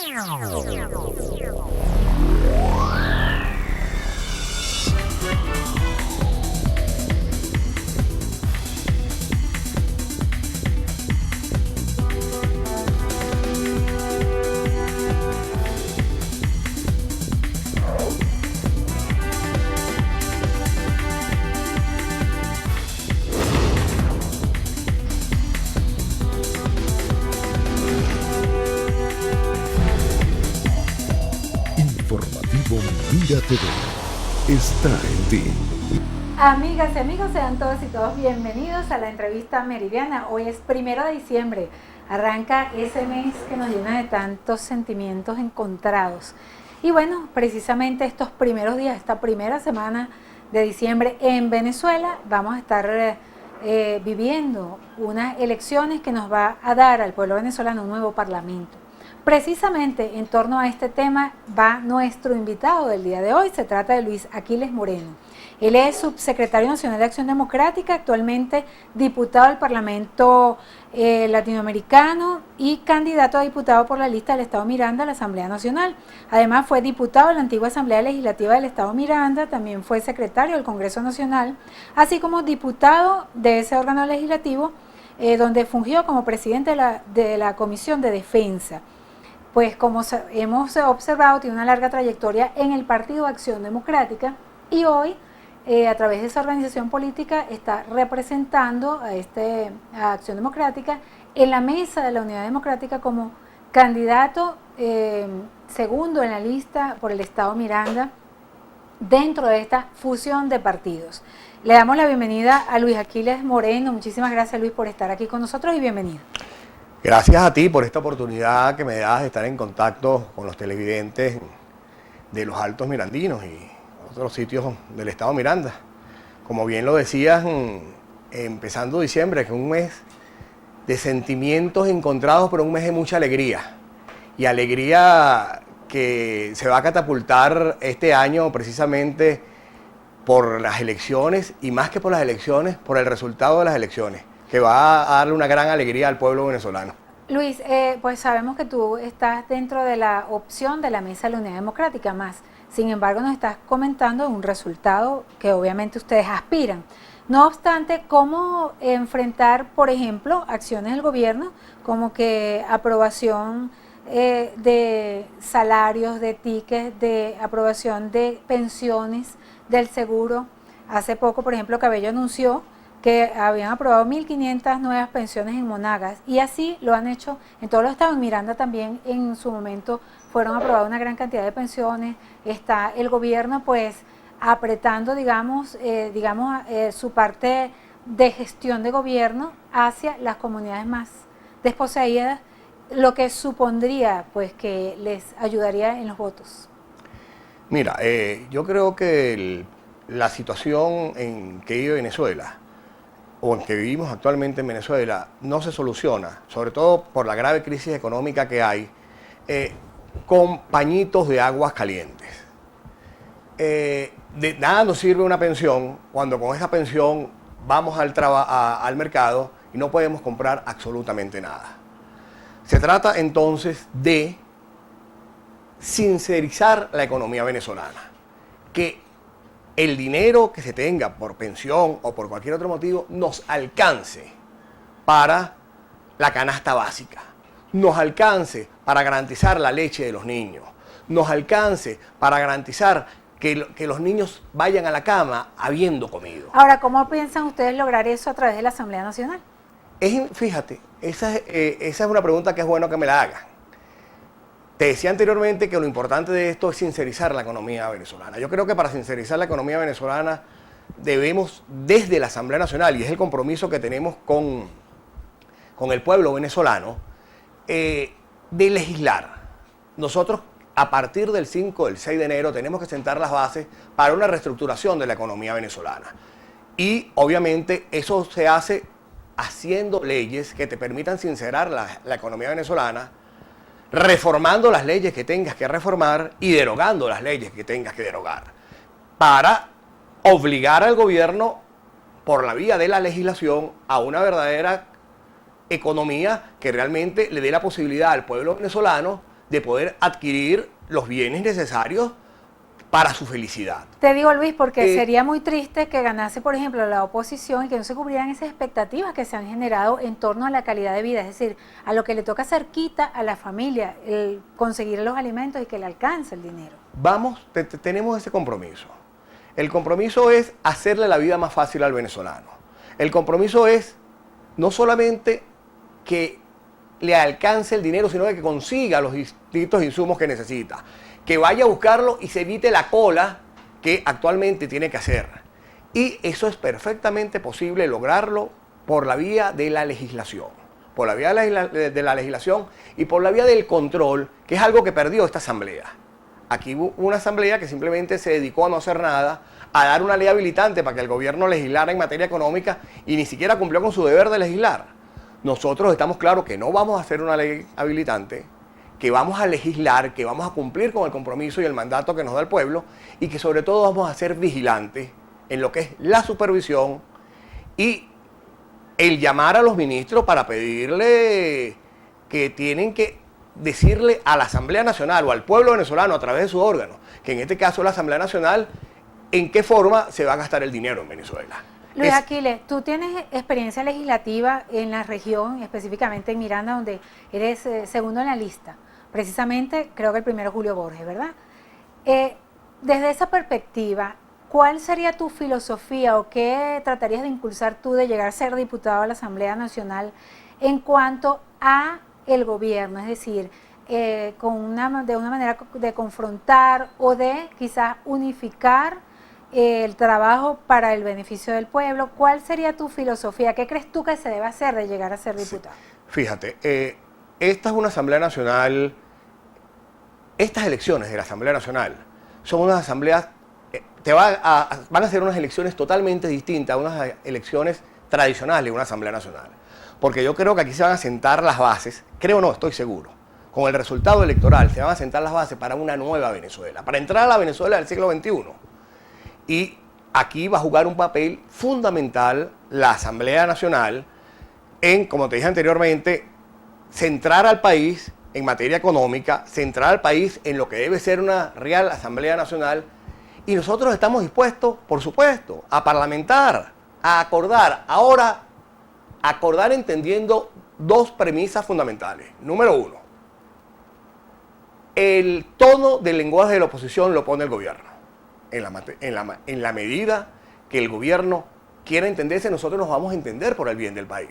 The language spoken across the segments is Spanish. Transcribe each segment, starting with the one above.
Informativo Mira TV está en ti. Amigas y amigos, sean todos y todos bienvenidos a la entrevista meridiana. Hoy es 1 de diciembre, arranca ese mes que nos llena de tantos sentimientos encontrados. Y bueno, precisamente estos primeros días, esta primera semana de diciembre en Venezuela, vamos a estar viviendo unas elecciones que nos va a dar al pueblo venezolano un nuevo parlamento. Precisamente en torno a este tema va nuestro invitado del día de hoy. Se trata de Luis Aquiles Moreno. Él es subsecretario nacional de Acción Democrática, actualmente diputado del Parlamento Latinoamericano y candidato a diputado por la lista del Estado Miranda a la Asamblea Nacional. Además fue diputado de la antigua Asamblea Legislativa del Estado Miranda, también fue secretario del Congreso Nacional, así como diputado de ese órgano legislativo, donde fungió como presidente de la Comisión de Defensa. Pues como hemos observado, tiene una larga trayectoria en el Partido Acción Democrática y hoy, a través de esa organización política, está representando a Acción Democrática en la mesa de la Unidad Democrática como candidato segundo en la lista por el Estado Miranda dentro de esta fusión de partidos. Le damos la bienvenida a Luis Aquiles Moreno. Muchísimas gracias, Luis, por estar aquí con nosotros y bienvenido. Gracias a ti por esta oportunidad que me das de estar en contacto con los televidentes de los Altos Mirandinos y otros sitios del Estado Miranda. Como bien lo decías, empezando diciembre, que es un mes de sentimientos encontrados, pero un mes de mucha alegría. Y alegría que se va a catapultar este año precisamente por las elecciones, y más que por las elecciones, por el resultado de las elecciones, que va a darle una gran alegría al pueblo venezolano. Luis, pues sabemos que tú estás dentro de la opción de la Mesa de la Unidad Democrática más. Sin embargo, nos estás comentando un resultado que obviamente ustedes aspiran. No obstante, ¿cómo enfrentar, por ejemplo, acciones del gobierno como que aprobación de salarios, de tickets, de aprobación de pensiones, del seguro? Hace poco, por ejemplo, Cabello anunció que habían aprobado 1.500 nuevas pensiones en Monagas, y así lo han hecho en todos los estados. En Miranda también en su momento fueron aprobadas una gran cantidad de pensiones. Está el gobierno pues apretando, digamos, su parte de gestión de gobierno hacia las comunidades más desposeídas, lo que supondría pues que les ayudaría en los votos. Mira, yo creo que la situación en que vive Venezuela, o en que vivimos actualmente en Venezuela, no se soluciona, sobre todo por la grave crisis económica que hay, con pañitos de aguas calientes. De nada nos sirve una pensión cuando con esa pensión vamos al mercado y no podemos comprar absolutamente nada. Se trata entonces de sincerizar la economía venezolana, que el dinero que se tenga por pensión o por cualquier otro motivo nos alcance para la canasta básica, nos alcance para garantizar la leche de los niños, nos alcance para garantizar que los niños vayan a la cama habiendo comido. Ahora, ¿cómo piensan ustedes lograr eso a través de la Asamblea Nacional? Fíjate, esa es una pregunta que es bueno que me la hagan. Te decía anteriormente que lo importante de esto es sincerizar la economía venezolana. Yo creo que para sincerizar la economía venezolana debemos, desde la Asamblea Nacional, y es el compromiso que tenemos con el pueblo venezolano, de legislar. Nosotros, a partir del 5, del 6 de enero, tenemos que sentar las bases para una reestructuración de la economía venezolana. Y, obviamente, eso se hace haciendo leyes que te permitan sincerar la economía venezolana, reformando las leyes que tengas que reformar y derogando las leyes que tengas que derogar, para obligar al gobierno, por la vía de la legislación, a una verdadera economía que realmente le dé la posibilidad al pueblo venezolano de poder adquirir los bienes necesarios para su felicidad. Te digo, Luis, porque sería muy triste que ganase, por ejemplo, la oposición y que no se cubrieran esas expectativas que se han generado en torno a la calidad de vida, es decir, a lo que le toca cerquita a la familia, el conseguir los alimentos y que le alcance el dinero. Tenemos ese compromiso. El compromiso es hacerle la vida más fácil al venezolano. El compromiso es no solamente que le alcance el dinero, sino que consiga los distintos insumos que necesita, que vaya a buscarlo y se evite la cola que actualmente tiene que hacer. Y eso es perfectamente posible lograrlo por la vía de la legislación, por la vía de la legislación y por la vía del control, que es algo que perdió esta asamblea. Aquí hubo una asamblea que simplemente se dedicó a no hacer nada, a dar una ley habilitante para que el gobierno legislara en materia económica y ni siquiera cumplió con su deber de legislar. Nosotros estamos claros que no vamos a hacer una ley habilitante, que vamos a legislar, que vamos a cumplir con el compromiso y el mandato que nos da el pueblo y que sobre todo vamos a ser vigilantes en lo que es la supervisión y el llamar a los ministros para pedirle que tienen que decirle a la Asamblea Nacional o al pueblo venezolano a través de su órgano, que en este caso la Asamblea Nacional, en qué forma se va a gastar el dinero en Venezuela. Luis Aquiles, tú tienes experiencia legislativa en la región, específicamente en Miranda, donde eres segundo en la lista. Precisamente, creo que el primero es Julio Borges, ¿verdad? Desde esa perspectiva, ¿cuál sería tu filosofía o qué tratarías de impulsar tú de llegar a ser diputado a la Asamblea Nacional en cuanto a el gobierno? Es decir, de una manera de confrontar o de quizás unificar el trabajo para el beneficio del pueblo. ¿Cuál sería tu filosofía? ¿Qué crees tú que se debe hacer de llegar a ser diputado? Sí. Fíjate, esta es una Asamblea Nacional, estas elecciones de la Asamblea Nacional son unas asambleas, van a ser unas elecciones totalmente distintas a unas elecciones tradicionales de una Asamblea Nacional. Porque yo creo que aquí se van a sentar las bases, creo no, estoy seguro, con el resultado electoral se van a sentar las bases para una nueva Venezuela, para entrar a la Venezuela del siglo XXI. Y aquí va a jugar un papel fundamental la Asamblea Nacional en, como te dije anteriormente, centrar al país en materia económica, centrar al país en lo que debe ser una real Asamblea Nacional. Y nosotros estamos dispuestos, por supuesto, a parlamentar, a acordar. Ahora, acordar entendiendo dos premisas fundamentales. Número uno, el tono del lenguaje de la oposición lo pone el gobierno. En la medida que el gobierno quiera entenderse, nosotros nos vamos a entender por el bien del país.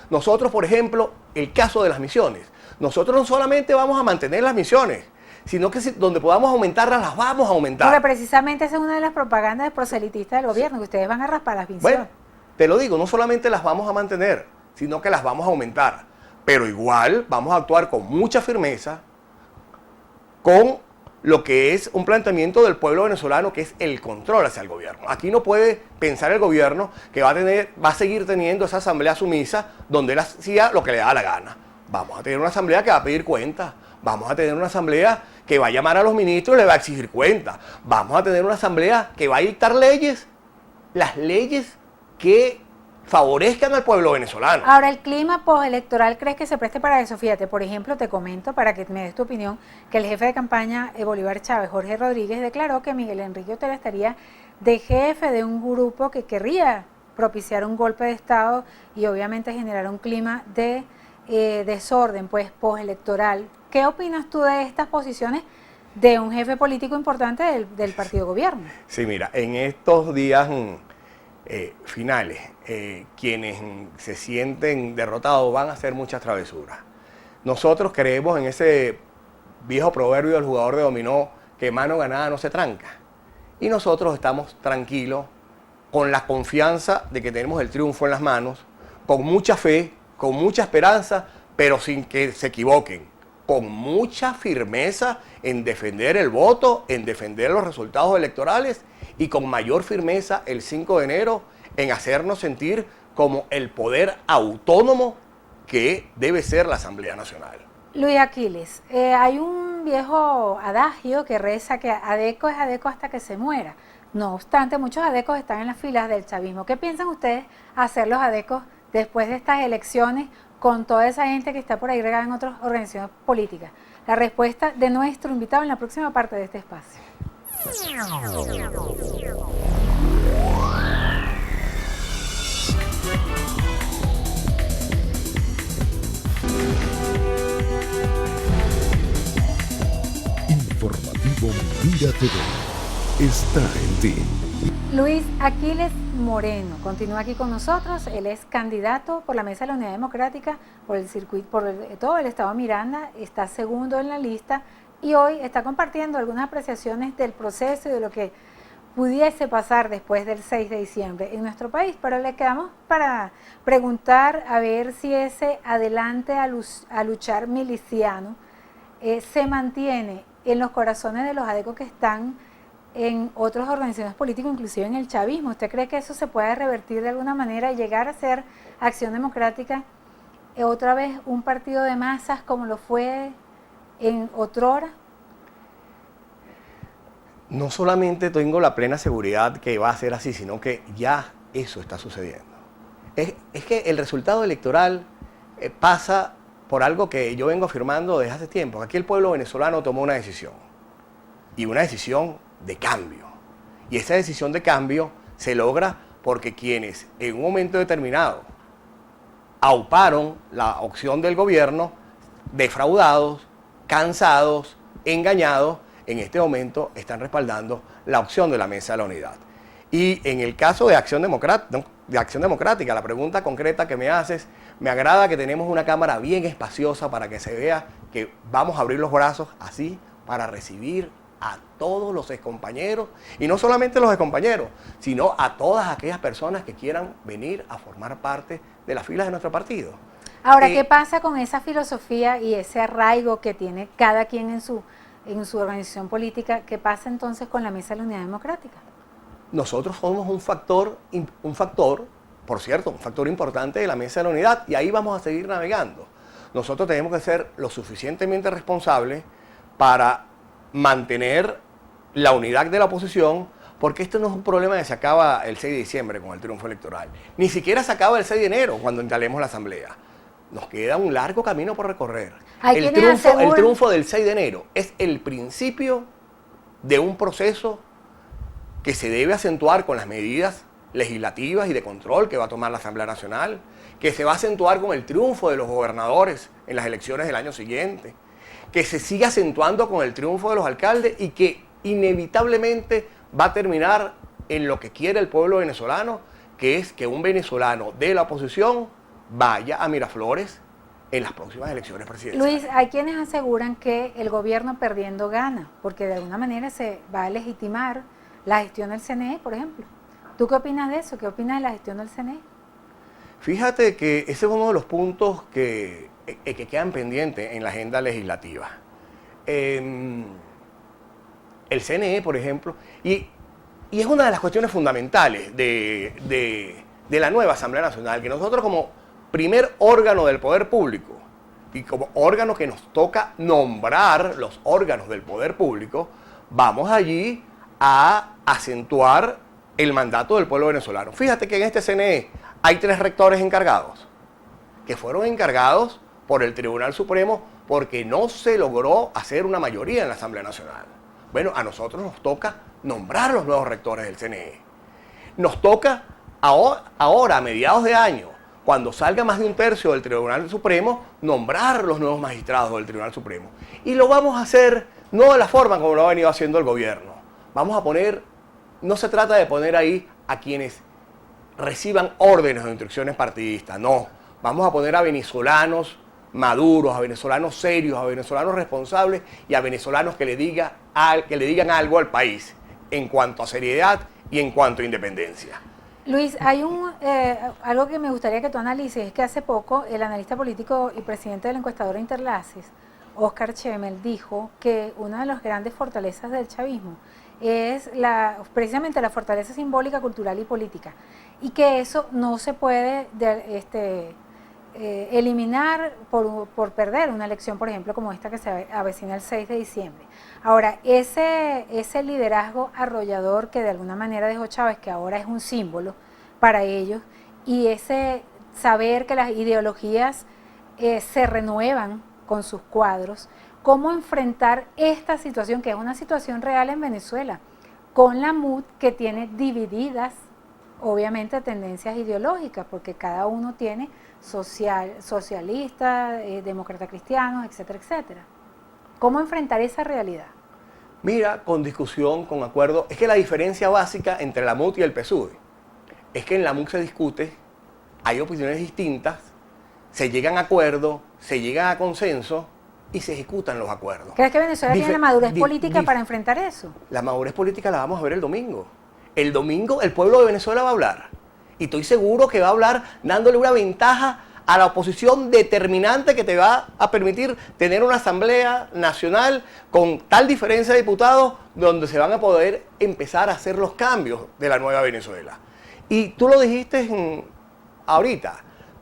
Nosotros, por ejemplo, el caso de las misiones. Nosotros no solamente vamos a mantener las misiones, sino que donde podamos aumentarlas, las vamos a aumentar. Porque precisamente esa es una de las propagandas proselitistas del gobierno, que ustedes van a raspar las misiones. Bueno, te lo digo, no solamente las vamos a mantener, sino que las vamos a aumentar. Pero igual vamos a actuar con mucha firmeza, con lo que es un planteamiento del pueblo venezolano, que es el control hacia el gobierno. Aquí no puede pensar el gobierno que va a seguir teniendo esa asamblea sumisa donde él hacía lo que le da la gana. Vamos a tener una asamblea que va a pedir cuentas. Vamos a tener una asamblea que va a llamar a los ministros y le va a exigir cuentas. Vamos a tener una asamblea que va a dictar leyes, las leyes que favorezcan al pueblo venezolano. Ahora, ¿el clima postelectoral crees que se preste para eso? Fíjate, por ejemplo, te comento, para que me des tu opinión, que el jefe de campaña Bolívar Chávez, Jorge Rodríguez, declaró que Miguel Enrique Otero estaría de jefe de un grupo que querría propiciar un golpe de Estado y obviamente generar un clima de desorden, pues, postelectoral. ¿Qué opinas tú de estas posiciones de un jefe político importante del partido gobierno? Sí, mira, en estos días finales, quienes se sienten derrotados van a hacer muchas travesuras. Nosotros creemos en ese viejo proverbio del jugador de dominó, que mano ganada no se tranca. Y nosotros estamos tranquilos, con la confianza de que tenemos el triunfo en las manos, con mucha fe, con mucha esperanza, pero sin que se equivoquen, con mucha firmeza en defender el voto, en defender los resultados electorales y con mayor firmeza el 5 de enero en hacernos sentir como el poder autónomo que debe ser la Asamblea Nacional. Luis Aquiles, hay un viejo adagio que reza que adeco es adeco hasta que se muera. No obstante, muchos adecos están en las filas del chavismo. ¿Qué piensan ustedes hacer los adecos después de estas elecciones con toda esa gente que está por ahí regada en otras organizaciones políticas? la respuesta de nuestro invitado en la próxima parte de este espacio. Informativo Mira TV está en ti. Luis Aquiles Moreno continúa aquí con nosotros. Él es candidato por la Mesa de la Unidad Democrática por el circuito, todo el estado de Miranda, está segundo en la lista y hoy está compartiendo algunas apreciaciones del proceso y de lo que pudiese pasar después del 6 de diciembre en nuestro país. Pero le quedamos para preguntar a ver si ese adelante a luchar miliciano se mantiene en los corazones de los adecos que están en otras organizaciones políticas, inclusive en el chavismo. ¿Usted cree que eso se puede revertir de alguna manera y llegar a ser Acción Democrática otra vez un partido de masas como lo fue en otrora? No solamente tengo la plena seguridad que va a ser así, sino que ya eso está sucediendo. Es que el resultado electoral pasa por algo que yo vengo afirmando desde hace tiempo. Aquí el pueblo venezolano tomó una decisión, y una decisión de cambio. Y esa decisión de cambio se logra porque quienes en un momento determinado auparon la opción del gobierno, defraudados, cansados, engañados, en este momento están respaldando la opción de la Mesa de la Unidad. Y en el caso de Acción Democrática, la pregunta concreta que me haces, me agrada que tenemos una cámara bien espaciosa para que se vea que vamos a abrir los brazos así para recibir a todos los excompañeros, y no solamente los excompañeros, sino a todas aquellas personas que quieran venir a formar parte de las filas de nuestro partido. Ahora, ¿qué pasa con esa filosofía y ese arraigo que tiene cada quien en su organización política? ¿Qué pasa entonces con la Mesa de la Unidad Democrática? Nosotros somos un factor, por cierto, un factor importante de la Mesa de la Unidad, y ahí vamos a seguir navegando. Nosotros tenemos que ser lo suficientemente responsables para mantener la unidad de la oposición, porque esto no es un problema que se acaba el 6 de diciembre con el triunfo electoral. Ni siquiera se acaba el 6 de enero cuando instalemos la asamblea. Nos queda un largo camino por recorrer. El triunfo del 6 de enero es el principio de un proceso que se debe acentuar con las medidas legislativas y de control que va a tomar la Asamblea Nacional, que se va a acentuar con el triunfo de los gobernadores en las elecciones del año siguiente, que se sigue acentuando con el triunfo de los alcaldes y que inevitablemente va a terminar en lo que quiere el pueblo venezolano, que es que un venezolano de la oposición vaya a Miraflores en las próximas elecciones presidenciales. Luis, hay quienes aseguran que el gobierno perdiendo gana, porque de alguna manera se va a legitimar la gestión del CNE, por ejemplo. ¿Tú qué opinas de eso? ¿Qué opinas de la gestión del CNE? Fíjate que ese es uno de los puntos que quedan pendientes en la agenda legislativa. El CNE, por ejemplo, y es una de las cuestiones fundamentales de la nueva Asamblea Nacional, que nosotros como primer órgano del poder público y como órgano que nos toca nombrar los órganos del poder público, vamos allí a acentuar el mandato del pueblo venezolano. Fíjate que en este CNE hay 3 rectores encargados, que fueron encargados por el Tribunal Supremo porque no se logró hacer una mayoría en la Asamblea Nacional. Bueno, a nosotros nos toca nombrar los nuevos rectores del CNE. Nos toca ahora, a mediados de año, cuando salga más de un tercio del Tribunal Supremo, nombrar los nuevos magistrados del Tribunal Supremo. Y lo vamos a hacer no de la forma como lo ha venido haciendo el gobierno. Vamos a poner, no se trata de poner ahí a quienes reciban órdenes o instrucciones partidistas, no. Vamos a poner a venezolanos maduros, a venezolanos serios, a venezolanos responsables y a venezolanos que le digan algo al país en cuanto a seriedad y en cuanto a independencia. Luis, hay algo que me gustaría que tú analices, es que hace poco el analista político y presidente de la encuestadora Interlaces, Oscar Chemel, dijo que una de las grandes fortalezas del chavismo es precisamente la fortaleza simbólica, cultural y política, y que eso no se puede eliminar por perder una elección, por ejemplo, como esta que se avecina el 6 de diciembre. Ahora, ese liderazgo arrollador que de alguna manera dejó Chávez, que ahora es un símbolo para ellos, y ese saber que las ideologías se renuevan con sus cuadros, cómo enfrentar esta situación, que es una situación real en Venezuela, con la MUD que tiene divididas, obviamente, tendencias ideológicas, porque cada uno tiene socialistas, demócratas cristianos, etcétera, etcétera. ¿Cómo enfrentar esa realidad? Mira, con discusión, con acuerdo. Es que la diferencia básica entre la MUD y el PSUV es que en la MUD se discute, hay opiniones distintas, se llegan a acuerdos, se llegan a consenso y se ejecutan los acuerdos. ¿Crees que Venezuela tiene la madurez política para enfrentar eso? La madurez política la vamos a ver el domingo. El domingo el pueblo de Venezuela va a hablar. Y estoy seguro que va a hablar dándole una ventaja a la oposición determinante que te va a permitir tener una asamblea nacional con tal diferencia de diputados donde se van a poder empezar a hacer los cambios de la nueva Venezuela. Y tú lo dijiste ahorita,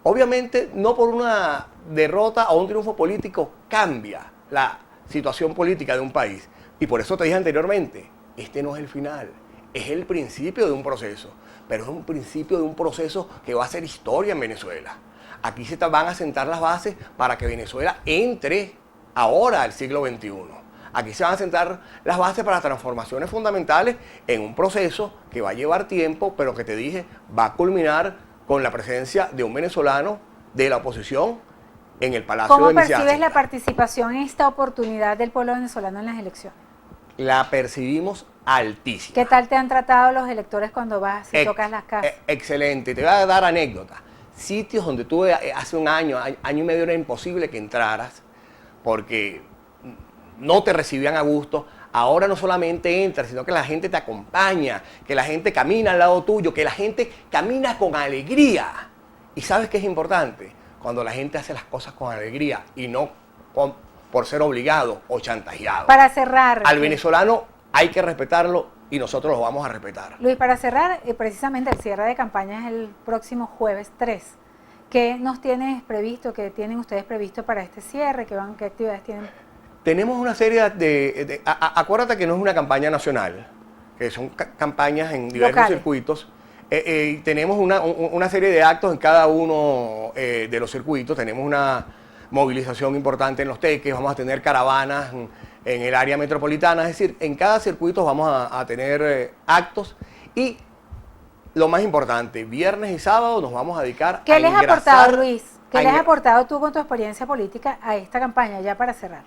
obviamente no por una derrota o un triunfo político cambia la situación política de un país. Y por eso te dije anteriormente, este no es el final, es el principio de un proceso, pero es un principio de un proceso que va a ser historia en Venezuela. Aquí se van a sentar las bases para que Venezuela entre ahora al siglo XXI. Aquí se van a sentar las bases para transformaciones fundamentales en un proceso que va a llevar tiempo, pero que te dije, va a culminar con la presencia de un venezolano de la oposición en el Palacio de Misiac. ¿Cómo percibes la participación en esta oportunidad del pueblo venezolano en las elecciones? La percibimos altísima. ¿Qué tal te han tratado los electores cuando vas y tocas las casas? Excelente. Te voy a dar anécdotas. Sitios donde tú hace un año y medio era imposible que entraras porque no te recibían a gusto. Ahora no solamente entras, sino que la gente te acompaña, que la gente camina al lado tuyo, que la gente camina con alegría. ¿Y sabes qué es importante? Cuando la gente hace las cosas con alegría y no por ser obligado o chantajeado. Para cerrar. Al venezolano hay que respetarlo y nosotros lo vamos a respetar. Luis, para cerrar, precisamente el cierre de campaña es el próximo jueves 3. ¿Qué nos tienes previsto, qué tienen ustedes previsto para este cierre? ¿Qué actividades tienen? Tenemos una serie acuérdate que no es una campaña nacional, que son campañas en diversos locales. Circuitos. Tenemos una serie de actos en cada uno de los circuitos. Tenemos una movilización importante en Los Teques, vamos a tener caravanas en el área metropolitana, es decir, en cada circuito vamos a tener actos y lo más importante, viernes y sábado nos vamos a dedicar ¿Qué a les ha aportado, Luis? ¿Qué les ha aportado tú con tu experiencia política a esta campaña, ya para cerrar?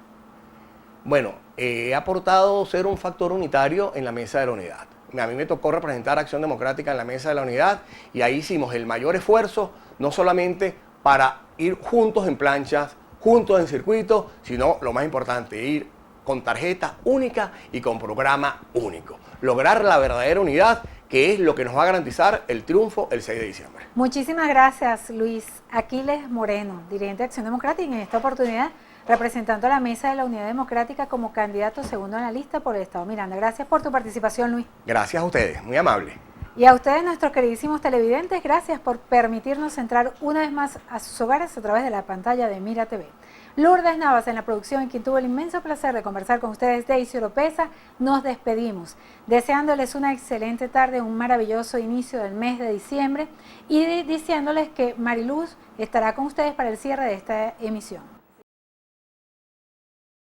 Bueno, he aportado ser un factor unitario en la Mesa de la Unidad. A mí me tocó representar Acción Democrática en la Mesa de la Unidad y ahí hicimos el mayor esfuerzo, no solamente para ir juntos en planchas, juntos en circuitos, sino lo más importante, ir con tarjeta única y con programa único. Lograr la verdadera unidad, que es lo que nos va a garantizar el triunfo el 6 de diciembre. Muchísimas gracias, Luis Aquiles Moreno, dirigente de Acción Democrática, y en esta oportunidad representando a la Mesa de la Unidad Democrática como candidato segundo en la lista por el Estado Miranda. Gracias por tu participación, Luis. Gracias a ustedes, muy amable. Y a ustedes, nuestros queridísimos televidentes, gracias por permitirnos entrar una vez más a sus hogares a través de la pantalla de Mira TV. Lourdes Navas en la producción, quien tuvo el inmenso placer de conversar con ustedes, Daisy Oropesa. Nos despedimos, deseándoles una excelente tarde, un maravilloso inicio del mes de diciembre y diciéndoles que Mariluz estará con ustedes para el cierre de esta emisión.